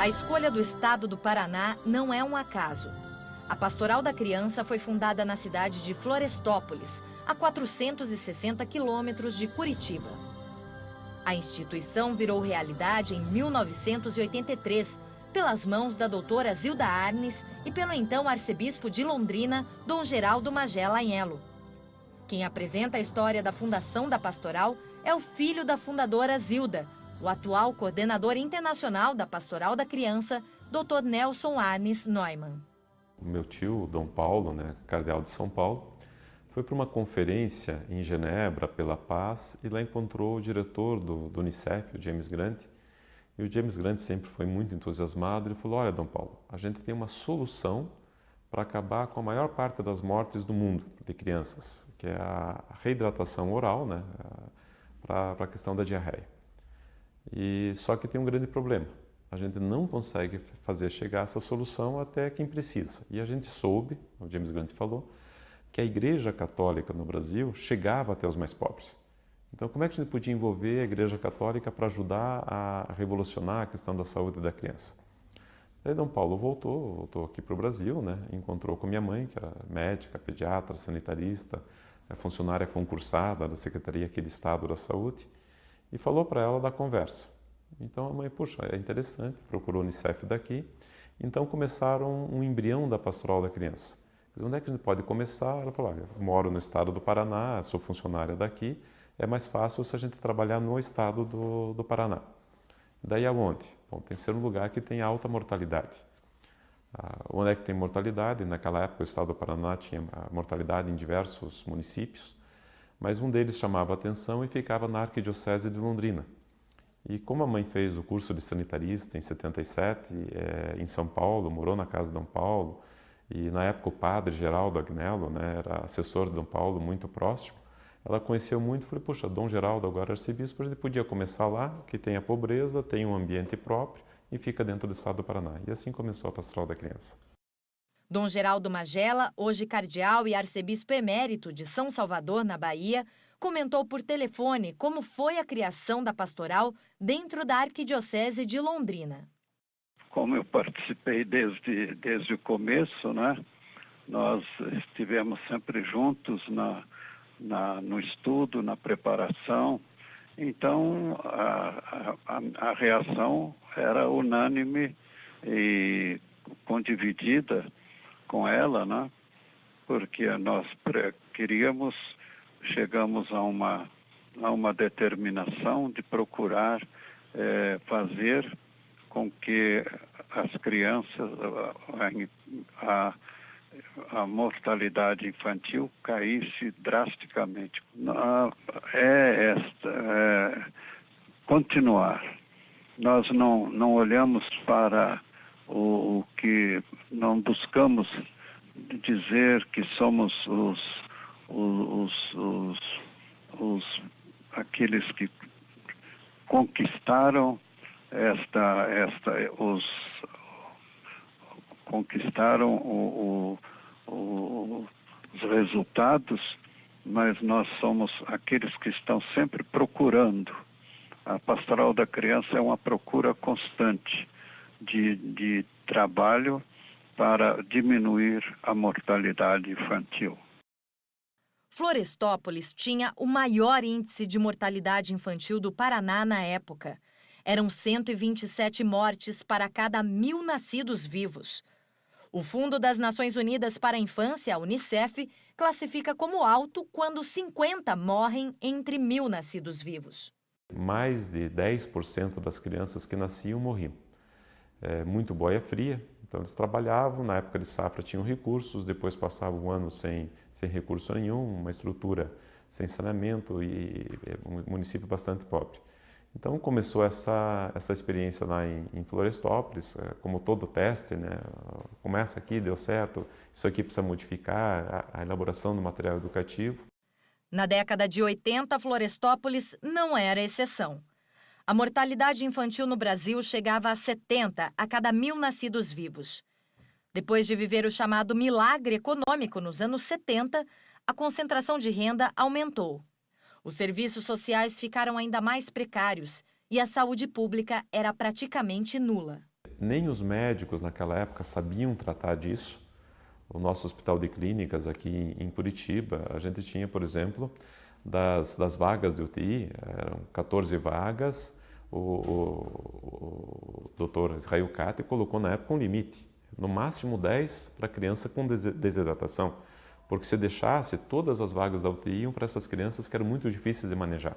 A escolha do estado do Paraná não é um acaso. A Pastoral da Criança foi fundada na cidade de Florestópolis, a 460 quilômetros de Curitiba. A instituição virou realidade em 1983, pelas mãos da doutora Zilda Arnes e pelo então arcebispo de Londrina, Dom Geraldo Magela Agnello. Quem apresenta a história da fundação da pastoral é o filho da fundadora Zilda, o atual coordenador internacional da Pastoral da Criança, Dr. Nelson Arnes Neumann. O meu tio, Dom Paulo, cardeal de São Paulo, foi para uma conferência em Genebra pela paz e lá encontrou o diretor do Unicef, o James Grant. E o James Grant sempre foi muito entusiasmado. Ele falou: olha, Dom Paulo, a gente tem uma solução para acabar com a maior parte das mortes do mundo de crianças, que é a reidratação oral, para a questão da diarreia. E só que tem um grande problema. A gente não consegue fazer chegar essa solução até quem precisa. E a gente soube, o James Grant falou, que a Igreja Católica no Brasil chegava até os mais pobres. Então, como é que a gente podia envolver a Igreja Católica para ajudar a revolucionar a questão da saúde da criança? Daí Dom Paulo voltou aqui para o Brasil, encontrou com minha mãe, que era médica, pediatra, sanitarista, funcionária concursada da Secretaria aqui de Estado da Saúde, e falou para ela da conversa. Então a mãe, puxa, é interessante, procurou o Unicef daqui. Então começaram um embrião da Pastoral da Criança. Onde é que a gente pode começar? Ela falou: eu moro no estado do Paraná, sou funcionária daqui, é mais fácil se a gente trabalhar no estado do Paraná. Daí aonde? Bom, tem que ser um lugar que tem alta mortalidade. Onde é que tem mortalidade? Naquela época o estado do Paraná tinha mortalidade em diversos municípios, mas um deles chamava a atenção e ficava na Arquidiocese de Londrina. E como a mãe fez o curso de sanitarista em 77, em São Paulo, morou na casa de Dom Paulo, e na época o padre Geraldo Agnello, era assessor de Dom Paulo, muito próximo, ela conheceu muito e falou: puxa, Dom Geraldo agora é arcebispo, a gente podia começar lá, que tem a pobreza, tem um ambiente próprio e fica dentro do estado do Paraná. E assim começou a Pastoral da Criança. Dom Geraldo Magela, hoje cardeal e arcebispo emérito de São Salvador, na Bahia, comentou por telefone como foi a criação da pastoral dentro da Arquidiocese de Londrina. Como eu participei desde o começo, nós estivemos sempre juntos no estudo, na preparação. Então, a reação era unânime e condividida com ela, porque nós chegamos a uma determinação de procurar fazer com que as crianças, a mortalidade infantil caísse drasticamente. Continuar. Nós não olhamos para o que, não buscamos dizer que somos aqueles que conquistaram os resultados, mas nós somos aqueles que estão sempre procurando. A Pastoral da Criança é uma procura constante de trabalho para diminuir a mortalidade infantil. Florestópolis tinha o maior índice de mortalidade infantil do Paraná na época. Eram 127 mortes para cada 1.000 nascidos vivos. O Fundo das Nações Unidas para a Infância, a Unicef, classifica como alto quando 50 morrem entre 1.000 nascidos vivos. Mais de 10% das crianças que nasciam morriam. Muito boia fria, então eles trabalhavam, na época de safra tinham recursos, depois passavam um ano sem recurso nenhum, uma estrutura sem saneamento e um município bastante pobre. Então começou essa experiência lá em Florestópolis, como todo teste, começa aqui, deu certo, isso aqui precisa modificar, a elaboração do material educativo. Na década de 80, Florestópolis não era exceção. A mortalidade infantil no Brasil chegava a 70 a cada 1.000 nascidos vivos. Depois de viver o chamado milagre econômico nos anos 70, a concentração de renda aumentou. Os serviços sociais ficaram ainda mais precários e a saúde pública era praticamente nula. nem os médicos naquela época sabiam tratar disso. O nosso hospital de clínicas aqui em Curitiba, a gente tinha, por exemplo, das vagas de UTI, eram 14 vagas, o doutor Israel Cate colocou na época um limite, no máximo 10 para criança com desidratação, porque se deixasse, todas as vagas da UTI iam para essas crianças que eram muito difíceis de manejar.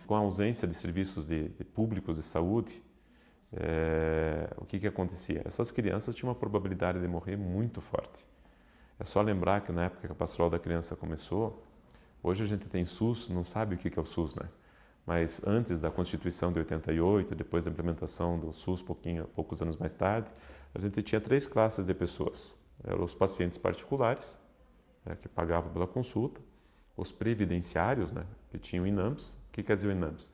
Com a ausência de serviços públicos de saúde, o que acontecia? Essas crianças tinham uma probabilidade de morrer muito forte. É só lembrar que na época que a Pastoral da Criança começou, hoje a gente tem SUS, não sabe o que é o SUS, né? Mas antes da Constituição de 88, depois da implementação do SUS, poucos anos mais tarde, a gente tinha 3 classes de pessoas. Eram os pacientes particulares, que pagavam pela consulta, os previdenciários, que tinham INAMPS. O que quer dizer o INAMPS?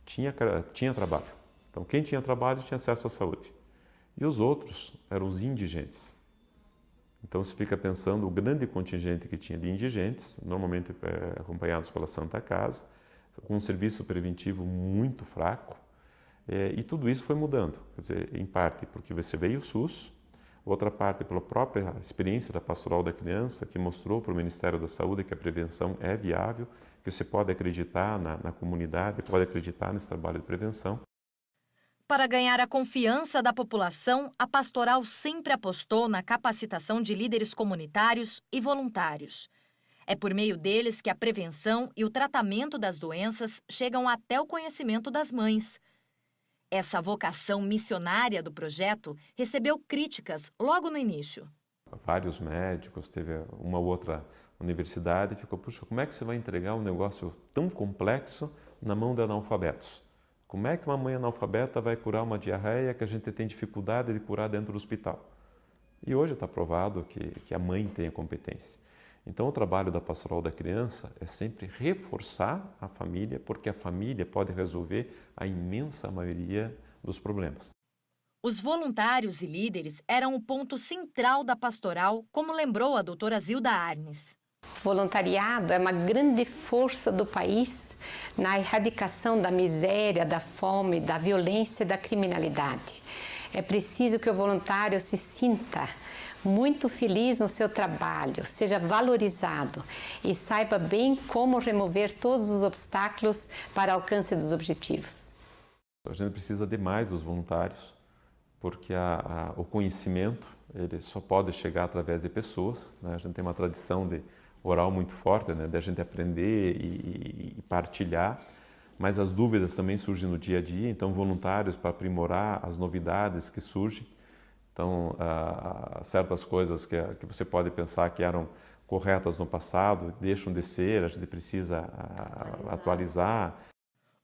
Tinha trabalho. Então, quem tinha trabalho tinha acesso à saúde. E os outros eram os indigentes. Então, se fica pensando o grande contingente que tinha de indigentes, normalmente acompanhados pela Santa Casa, com um serviço preventivo muito fraco, e tudo isso foi mudando. Quer dizer, em parte porque você veio o SUS, outra parte pela própria experiência da Pastoral da Criança, que mostrou para o Ministério da Saúde que a prevenção é viável, que você pode acreditar na comunidade, pode acreditar nesse trabalho de prevenção. Para ganhar a confiança da população, a Pastoral sempre apostou na capacitação de líderes comunitários e voluntários. É por meio deles que a prevenção e o tratamento das doenças chegam até o conhecimento das mães. Essa vocação missionária do projeto recebeu críticas logo no início. Vários médicos, teve uma outra universidade e ficou, puxa, como é que você vai entregar um negócio tão complexo na mão de analfabetos? Como é que uma mãe analfabeta vai curar uma diarreia que a gente tem dificuldade de curar dentro do hospital? E hoje está provado que a mãe tem a competência. Então, o trabalho da Pastoral da Criança é sempre reforçar a família, porque a família pode resolver a imensa maioria dos problemas. Os voluntários e líderes eram o ponto central da pastoral, como lembrou a doutora Zilda Arnes. O voluntariado é uma grande força do país na erradicação da miséria, da fome, da violência e da criminalidade. É preciso que o voluntário se sinta muito feliz no seu trabalho, seja valorizado e saiba bem como remover todos os obstáculos para o alcance dos objetivos. A gente precisa demais dos voluntários, porque o conhecimento ele só pode chegar através de pessoas, né? A gente tem uma tradição oral muito forte, né? De a gente aprender e partilhar, mas as dúvidas também surgem no dia a dia, então voluntários para aprimorar as novidades que surgem. Então, certas coisas que você pode pensar que eram corretas no passado, deixam de ser, a gente precisa atualizar.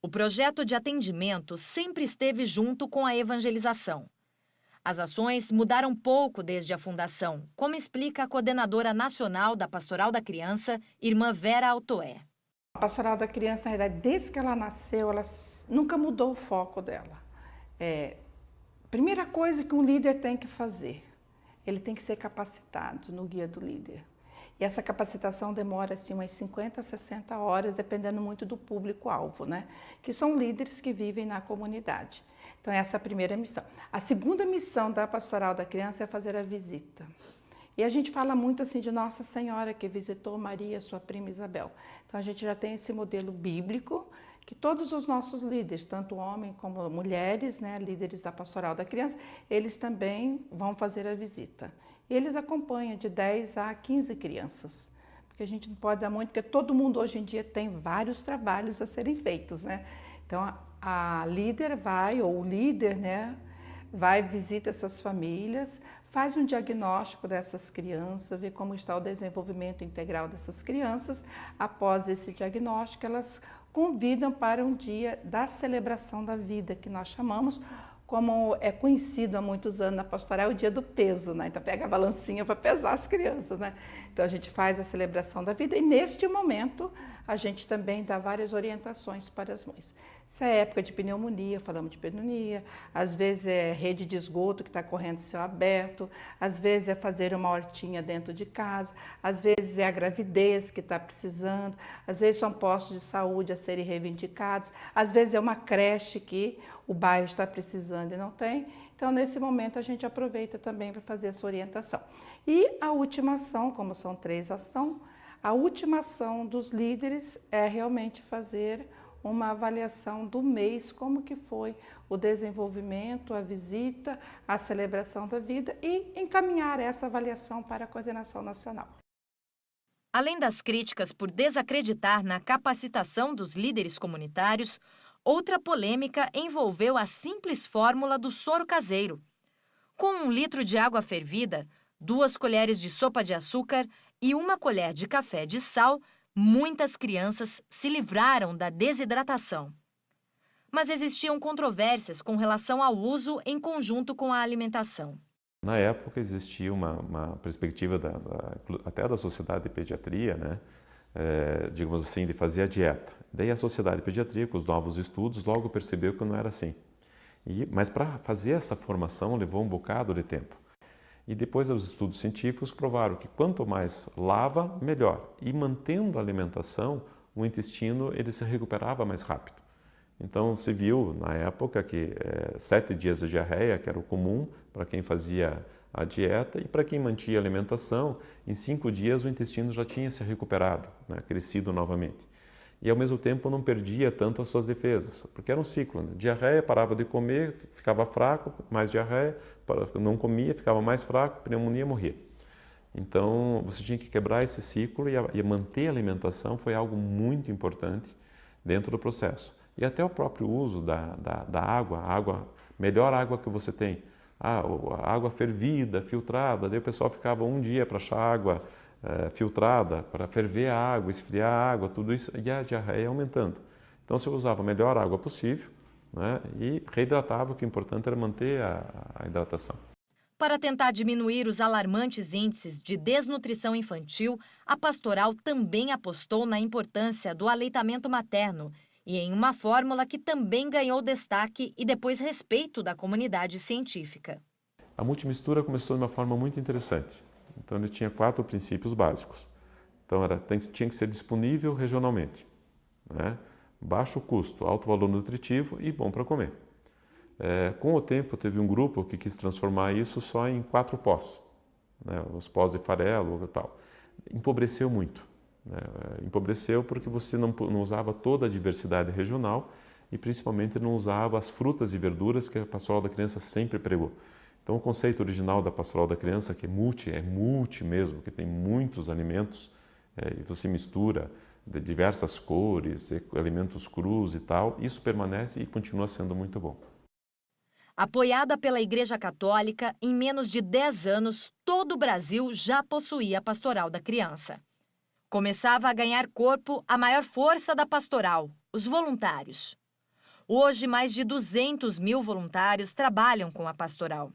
O projeto de atendimento sempre esteve junto com a evangelização. As ações mudaram pouco desde a fundação, como explica a coordenadora nacional da Pastoral da Criança, irmã Vera Altoé. A Pastoral da Criança, na verdade, desde que ela nasceu, ela nunca mudou o foco dela. Primeira coisa que um líder tem que fazer, ele tem que ser capacitado no guia do líder. E essa capacitação demora assim, umas 50 a 60 horas, dependendo muito do público-alvo, né? Que são líderes que vivem na comunidade. Então, essa é a primeira missão. A segunda missão da Pastoral da Criança é fazer a visita. E a gente fala muito assim de Nossa Senhora que visitou Maria, sua prima Isabel. Então, a gente já tem esse modelo bíblico, que todos os nossos líderes, tanto homens como mulheres, né, líderes da Pastoral da Criança, eles também vão fazer a visita. E eles acompanham de 10 a 15 crianças, porque a gente não pode dar muito, porque todo mundo hoje em dia tem vários trabalhos a serem feitos, né? Então, a líder vai, ou o líder, né, vai, visita essas famílias, faz um diagnóstico dessas crianças, vê como está o desenvolvimento integral dessas crianças. Após esse diagnóstico, elas convidam para um dia da celebração da vida, que nós chamamos, como é conhecido há muitos anos na pastoral, o dia do peso, né? Então pega a balancinha para pesar as crianças, né? Então a gente faz a celebração da vida e neste momento a gente também dá várias orientações para as mães. Se é época de pneumonia, falamos de pneumonia, às vezes é rede de esgoto que está correndo céu aberto, às vezes é fazer uma hortinha dentro de casa, às vezes é a gravidez que está precisando, às vezes são postos de saúde a serem reivindicados, às vezes é uma creche que o bairro está precisando e não tem. Então, nesse momento, a gente aproveita também para fazer essa orientação. E a última ação, como são 3 ações, a última ação dos líderes é realmente fazer uma avaliação do mês, como que foi o desenvolvimento, a visita, a celebração da vida e encaminhar essa avaliação para a coordenação nacional. Além das críticas por desacreditar na capacitação dos líderes comunitários, outra polêmica envolveu a simples fórmula do soro caseiro. Com 1 litro de água fervida, 2 colheres de sopa de açúcar e 1 colher de café de sal, muitas crianças se livraram da desidratação. Mas existiam controvérsias com relação ao uso em conjunto com a alimentação. Na época existia uma perspectiva até da Sociedade de Pediatria, né? Digamos assim, de fazer a dieta. Daí a Sociedade de Pediatria, com os novos estudos, logo percebeu que não era assim. Mas para fazer essa formação levou um bocado de tempo. E depois os estudos científicos provaram que quanto mais lava, melhor. E mantendo a alimentação, o intestino ele se recuperava mais rápido. Então se viu na época que 7 dias de diarreia, que era o comum para quem fazia a dieta, e para quem mantinha a alimentação, em 5 dias o intestino já tinha se recuperado, né, crescido novamente. E ao mesmo tempo não perdia tanto as suas defesas, porque era um ciclo, né? Diarreia, parava de comer, ficava fraco, mais diarreia, não comia, ficava mais fraco, pneumonia, morria. Então você tinha que quebrar esse ciclo e manter a alimentação foi algo muito importante dentro do processo. E até o próprio uso da água, melhor água que você tem. A água fervida, filtrada, daí o pessoal ficava 1 dia para achar água filtrada, para ferver a água, esfriar a água, tudo isso, e a diarreia aumentando. Então você usava a melhor água possível, né, e reidratava, o que é importante era manter a hidratação. Para tentar diminuir os alarmantes índices de desnutrição infantil, a pastoral também apostou na importância do aleitamento materno e em uma fórmula que também ganhou destaque e depois respeito da comunidade científica. A multimistura começou de uma forma muito interessante. Então ele tinha 4 princípios básicos. Então tinha que ser disponível regionalmente, né? Baixo custo, alto valor nutritivo e bom para comer. Com o tempo teve um grupo que quis transformar isso só em 4 pós, né? Os pós de farelo e tal. Empobreceu muito. Empobreceu porque você não usava toda a diversidade regional e principalmente não usava as frutas e verduras que a Pastoral da Criança sempre pregou. Então o conceito original da Pastoral da Criança, que é multi mesmo, que tem muitos alimentos, e você mistura de diversas cores, alimentos crus e tal, isso permanece e continua sendo muito bom. Apoiada pela Igreja Católica, em menos de 10 anos, todo o Brasil já possuía a Pastoral da Criança. Começava a ganhar corpo a maior força da pastoral, os voluntários. Hoje, mais de 200 mil voluntários trabalham com a pastoral.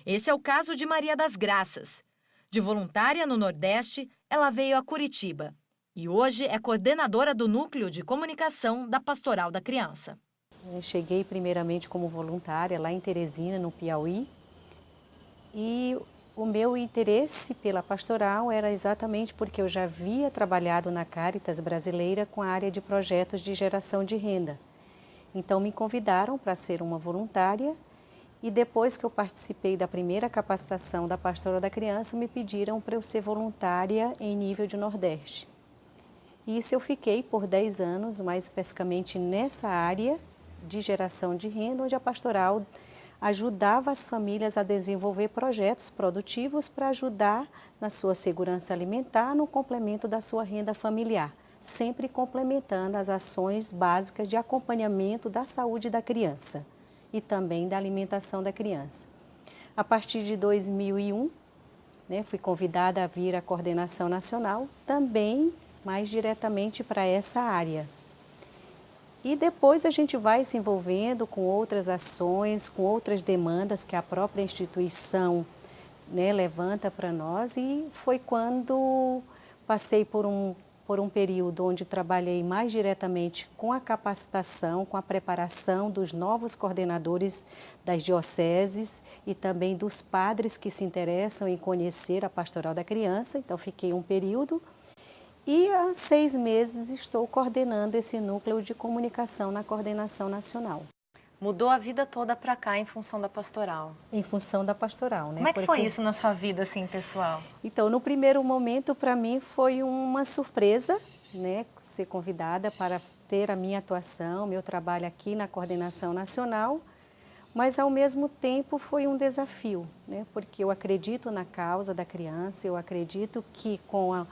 Esse é o caso de Maria das Graças. De voluntária no Nordeste, ela veio a Curitiba e hoje é coordenadora do Núcleo de Comunicação da Pastoral da Criança. Eu cheguei primeiramente como voluntária lá em Teresina, no Piauí, e o meu interesse pela pastoral era exatamente porque eu já havia trabalhado na Caritas brasileira com a área de projetos de geração de renda. Então me convidaram para ser uma voluntária e depois que eu participei da primeira capacitação da Pastoral da Criança, me pediram para eu ser voluntária em nível de Nordeste. E isso eu fiquei por 10 anos, mais especificamente nessa área de geração de renda, onde a pastoral ajudava as famílias a desenvolver projetos produtivos para ajudar na sua segurança alimentar, no complemento da sua renda familiar, sempre complementando as ações básicas de acompanhamento da saúde da criança e também da alimentação da criança. A partir de 2001, fui convidada a vir à coordenação nacional, também mais diretamente para essa área. E depois a gente vai se envolvendo com outras ações, com outras demandas que a própria instituição levanta para nós, e foi quando passei por um período onde trabalhei mais diretamente com a capacitação, com a preparação dos novos coordenadores das dioceses e também dos padres que se interessam em conhecer a Pastoral da Criança. Então fiquei um período e há 6 meses estou coordenando esse núcleo de comunicação na coordenação nacional. Mudou a vida toda para cá em função da pastoral. Em função da pastoral, né? Como é que foi isso na sua vida, assim, pessoal? Então, no primeiro momento, para mim, foi uma surpresa, né? Ser convidada para ter a minha atuação, meu trabalho aqui na Coordenação Nacional, mas, ao mesmo tempo, foi um desafio, né? Porque eu acredito na causa da criança, eu acredito que com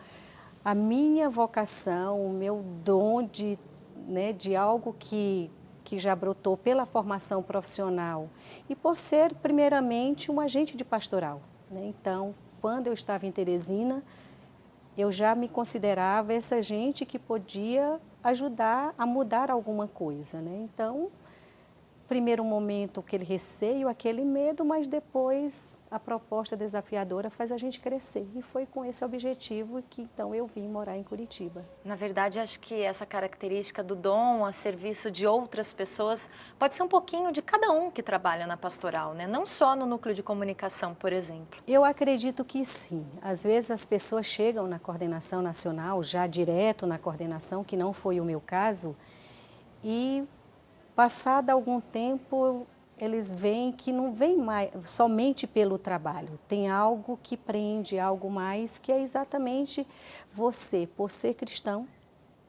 a minha vocação, o meu dom de algo que já brotou pela formação profissional e por ser, primeiramente, um agente de pastoral, né? Então, quando eu estava em Teresina, eu já me considerava essa gente que podia ajudar a mudar alguma coisa, né? Então, primeiro momento, aquele receio, aquele medo, mas depois a proposta desafiadora faz a gente crescer. E foi com esse objetivo que então eu vim morar em Curitiba. Na verdade, acho que essa característica do dom a serviço de outras pessoas pode ser um pouquinho de cada um que trabalha na pastoral, né? Não só no núcleo de comunicação, por exemplo. Eu acredito que sim. Às vezes as pessoas chegam na coordenação nacional, já direto na coordenação, que não foi o meu caso, e passado algum tempo eles veem que não vem mais somente pelo trabalho. Tem algo que prende, algo mais, que é exatamente você, por ser cristão,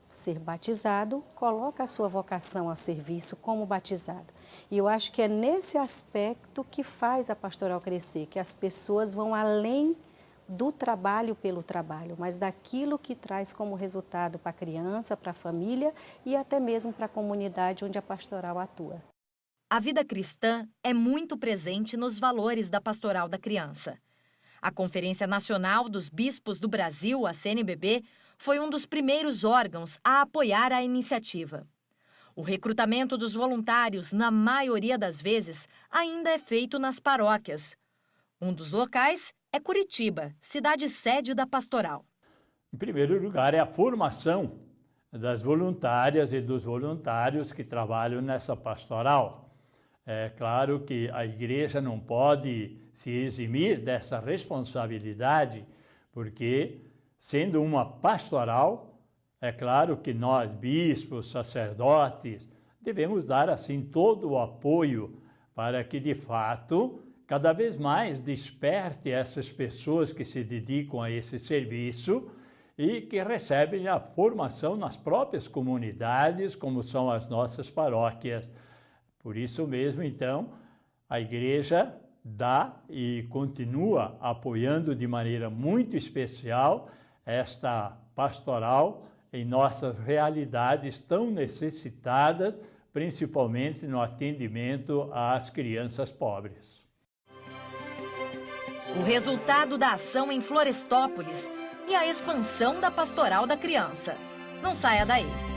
ser batizado, coloca a sua vocação ao serviço como batizado. E eu acho que é nesse aspecto que faz a pastoral crescer, que as pessoas vão além do trabalho pelo trabalho, mas daquilo que traz como resultado para a criança, para a família e até mesmo para a comunidade onde a pastoral atua. A vida cristã é muito presente nos valores da Pastoral da Criança. A Conferência Nacional dos Bispos do Brasil, a CNBB, foi um dos primeiros órgãos a apoiar a iniciativa. O recrutamento dos voluntários, na maioria das vezes, ainda é feito nas paróquias. Um dos locais é Curitiba, cidade sede da pastoral. Em primeiro lugar, é a formação das voluntárias e dos voluntários que trabalham nessa pastoral. É claro que a igreja não pode se eximir dessa responsabilidade, porque, sendo uma pastoral, é claro que nós, bispos, sacerdotes, devemos dar, assim, todo o apoio para que, de fato, cada vez mais desperte essas pessoas que se dedicam a esse serviço e que recebem a formação nas próprias comunidades, como são as nossas paróquias. Por isso mesmo, então, a igreja dá e continua apoiando de maneira muito especial esta pastoral em nossas realidades tão necessitadas, principalmente no atendimento às crianças pobres. O resultado da ação em Florestópolis e a expansão da Pastoral da Criança. Não saia daí.